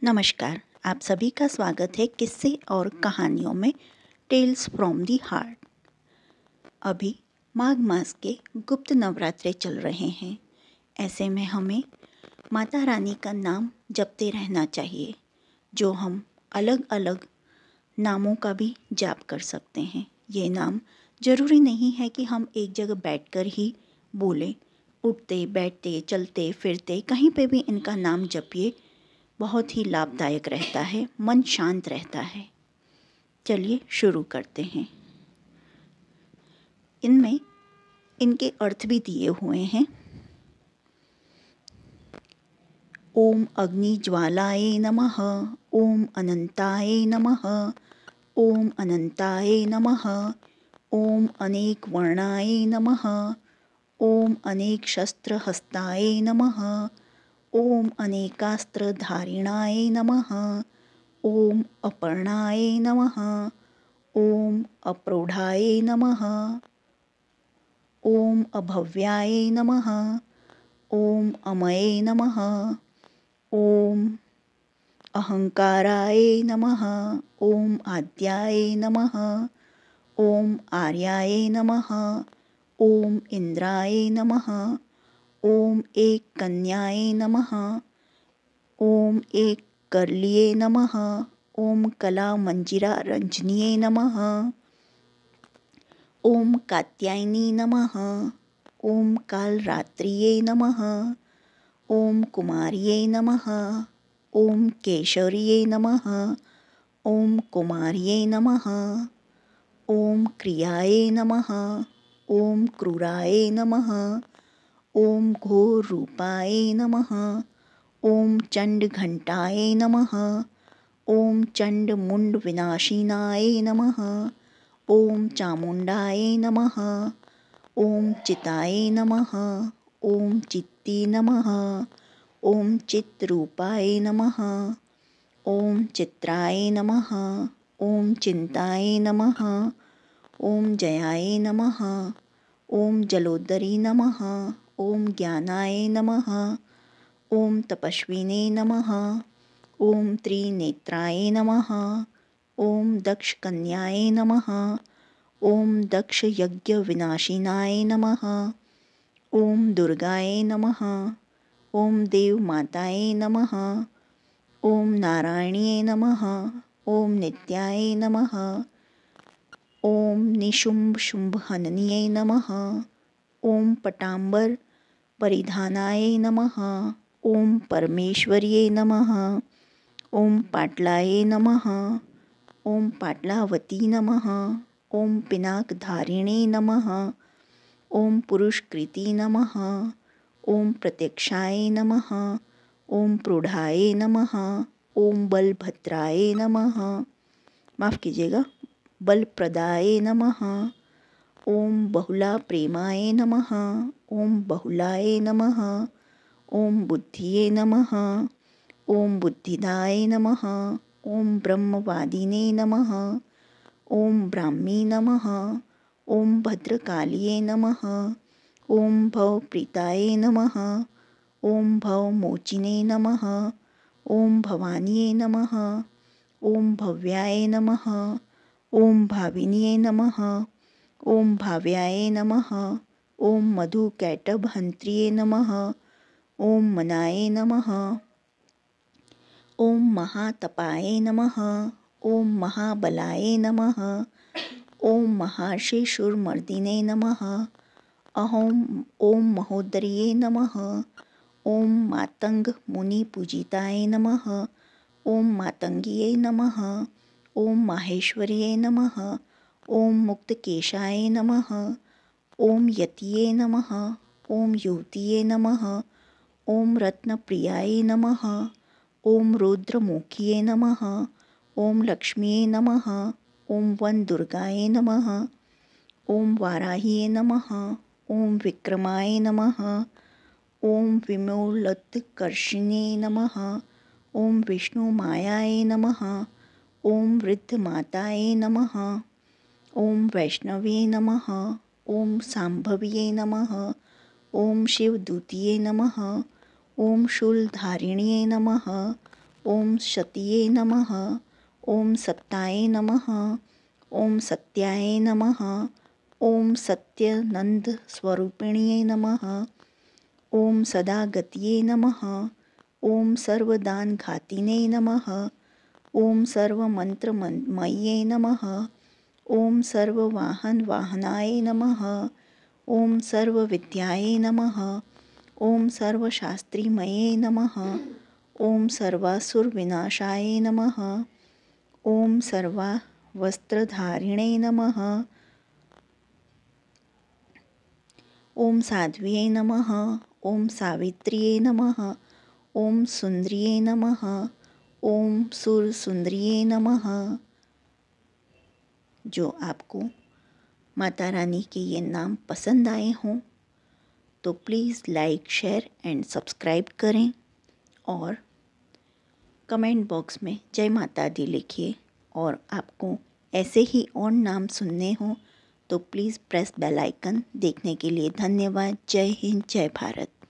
नमस्कार। आप सभी का स्वागत है किस्से और कहानियों में टेल्स फ्रॉम दी हार्ट। अभी माघ मास के गुप्त नवरात्रे चल रहे हैं। ऐसे में हमें माता रानी का नाम जपते रहना चाहिए, जो हम अलग अलग नामों का भी जाप कर सकते हैं। ये नाम ज़रूरी नहीं है कि हम एक जगह बैठकर ही बोलें। उठते बैठते चलते फिरते कहीं पे भी इनका नाम जपिए, बहुत ही लाभदायक रहता है, मन शांत रहता है। चलिए शुरू करते हैं। इनमें इनके अर्थ भी दिए हुए हैं। ओम अग्नि ज्वालाय नमः, ओम अनंताय नमः, ओम अनंताय नमः, ओम अनेक वर्णाय नमः, ओम अनेक शस्त्र हस्ताय नमः, ओम अनेकास्त्रधारिणाय नमः, ओम अपर्णाय नमः, ओम अप्रोढाय नमः, ओम अभव्याय नमः, ओम अमये नमः, ओम अहंकाराय नमः, ओम आद्याय नमः, ओम आर्याय नमः, ओम इंद्राय नमः, ओम एक कन्याय नमः, ओम एक करलिये नमः, ओम कला मंजिरा रंजनिये नमः, ओम कात्यायनी नमः, ओम कालरात्रिये नमः, ओम कुमार्ये नमः, ओम केशर्ये नमः, ओम कुमार्ये नमः, ओम क्रियाये नमः, ओम क्रूराय नमः, ओम घोर रूपाय नमः, ओम चंड घंटाय नमः, ओम चंड मुंड विनाशिनाय नमः, ओम चामुंडाय नमः, ओम चिताय नमः, ओम चित्ती नमः, ओम चित्रूपाय नमः, ओम चित्राय नमः, ओम चिंताय नमः, ओम जयाय नमः, ओम जलोदरी नमः, ओम ज्ञानाय नमः, ओम तपस्विने नमः, ओम त्रिनेत्राय नमः, ओम दक्ष कन्याय नमः, ओम दक्ष यज्ञ विनाशिनाय नमः, ओम दुर्गाय नमः, ओम देव माताय नमः, ओम नारायणीय नमः, ओम नित्याय नमः, ओम निशुंभ शुंभ हननीय नमः, ओम पटांबर परिधानाय नमः, ओम परमेश्वर्ये नमः, ओम पाटलाय नमः, ओम पाटलावती नमः, ओम पिनाकधारिणे नमः, ओम पुरुषकृति नमः, ओम प्रत्यक्षाय नमः, ओम प्रूढ़ाय नमः, ओम बलभद्राय नमः, माफ़ कीजिएगा, बलप्रदाय नमः, ओम बहुला प्रेमाय नमः, ओम बहुलाय नमः, ओम बुद्धिये नमः, ओम बुद्धिदाय नमः, ओम ब्रह्मवादिने नमः, ओम ब्राह्मी नमः, ओम भद्रकालिये नमः, ओम भवप्रीताय नमः, ओम भवमोचिने नमः, ओम भवानिये नमः, ओम भव्याय नमः, ओम भाविनिये नमः, ओम भाव्याय नमः, ओम मधुकैटभहंत्रिये नमः, ओम मनाय नमः, ओम महातपाय नमः, ओम महाबलाय नमः, ओम महर्षिशूरमर्दिने नमः, ओम महोदर्ये नमः, ओम मातंग मुनि पूजिताय नमः, ओम मातंगिये नमः, ओम माहेश्वर्ये नमः, ओम मुक्तकेशाय नमः, ओम यतिये नमः, ओम युवतिये नमः, ओम रत्नप्रियाय नमः, ओम रुद्रमुखिये नमः, ओम लक्ष्मीये नमः, ओम वन दुर्गाय नमः, ओम वाराहिये नमः, ओम विक्रमाय नमः, ओम विमोलत्कर्षिणे नमः, ओम विष्णुमायाय नमः, ओम वृद्धमाताय नमः, ओम वैष्णवे नमः, ओम सांभव्ये नमः, ओम शिवदूतिये नमः, ओम शूलधारिण्ये नमः, ओम शतिये नमः। ओम सत्ताय नमः। ओम सत्याय नमः। ओम सत्यानंद स्वरूपिण्ये नमः। ओम सदागत्ये नमः। ओम सर्वदानघातिने नमः। ओम सर्वमंत्रमये नमः। ओम सर्ववाहनाय नमः। ओम सर्वविद्याय नमः। ओम सर्वशास्त्रीमये नमः। ओम सर्वासुरविनाशाय नमः। ओम सर्वावस्त्रधारिणे नमः। ओम साध्व्यै नमः। ओम सावित्र्यै नमः। ओम सुंदर्यै नमः। ओम सुरसुंदर्यै नमः। जो आपको माता रानी के ये नाम पसंद आए हों तो please like, share and subscribe करें और कमेंट बॉक्स में जय माता दी लिखिए। और आपको ऐसे ही और नाम सुनने हों तो प्लीज़ प्रेस बेल आइकन। देखने के लिए धन्यवाद। जय हिंद, जय भारत।